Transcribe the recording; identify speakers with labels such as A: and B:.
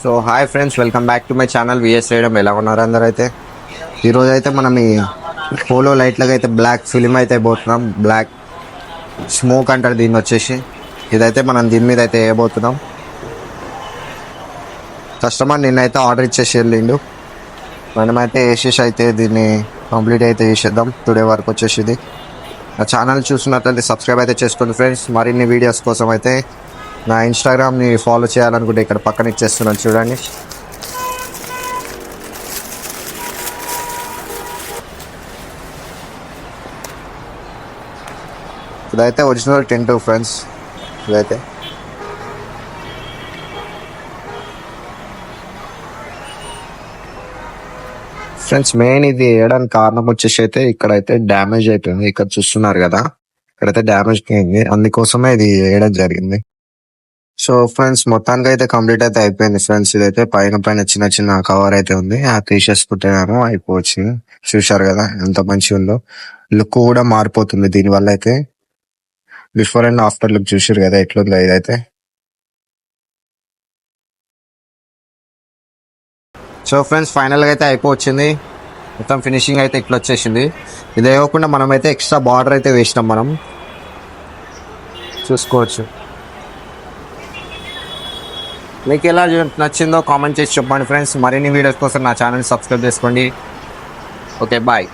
A: So hi friends, welcome back to my channel విఎస్ రేయడం. ఎలా ఉన్నారు అందరూ? అయితే ఈరోజు అయితే మనం ఈ పోలో లైట్లకి అయితే బ్లాక్ ఫిలిం అయితే పోతున్నాం. బ్లాక్ స్మోక్ అంటారు దీన్ని వచ్చేసి. ఇదైతే మనం దీని మీద అయితే వేయబోతున్నాం. కస్టమర్ నిన్నైతే ఆర్డర్ ఇచ్చేసి వెళ్ళిండు. మనమైతే వేసేసి అయితే దీన్ని కంప్లీట్ అయితే చేసేద్దాం టుడే వరకు వచ్చేసి. ఇది నా ఛానల్ చూస్తున్నట్లయితే సబ్స్క్రైబ్ అయితే చేసుకోండి ఫ్రెండ్స్. మరిన్ని వీడియోస్ కోసం అయితే నా ఇన్స్టాగ్రామ్ని ఫాలో చేయాలనుకుంటే ఇక్కడ పక్కన ఇచ్చేస్తున్నాను చూడండి. ఇదైతే ఒరిజినల్ టెంట్ ఫ్రెండ్స్. ఇదైతే ఫ్రెండ్స్ మెయిన్ ఇది వేయడానికి కారణం వచ్చేసి అయితే ఇక్కడైతే డ్యామేజ్ అయిపోయింది. ఇక్కడ చూస్తున్నారు కదా, ఇక్కడైతే డ్యామేజ్ అయింది, అందుకోసమే ఇది వేయడం జరిగింది. సో ఫ్రెండ్స్ మొత్తానికి అయితే కంప్లీట్ అయితే అయిపోయింది ఫ్రెండ్స్. ఇదైతే పైన పైన చిన్న చిన్న కవర్ అయితే ఉంది, అది తీసేసుకుంటేనేమో అయిపోవచ్చు. చూశారు కదా ఎంత మంచిగా ఉందో. లుక్ కూడా మారిపోతుంది దీనివల్ల అయితే. బిఫోర్ అండ్ ఆఫ్టర్ లుక్ చూసారు కదా ఎట్లుందో ఇదైతే. సో ఫ్రెండ్స్ ఫైనల్గా అయితే అయిపోవచ్చింది. మొత్తం ఫినిషింగ్ అయితే ఇట్లా వచ్చేసింది. ఇది వేయకుండా మనం అయితే ఎక్స్ట్రా బార్డర్ అయితే వేసినాం, మనం చూసుకోవచ్చు. మీకు ఎలా నచ్చిందో కామెంట్ చేసి చెప్పండి ఫ్రెండ్స్. మరిన్ని వీడియోస్ కోసం నా ఛానల్ సబ్స్క్రైబ్ చేసుకోండి. Okay bye.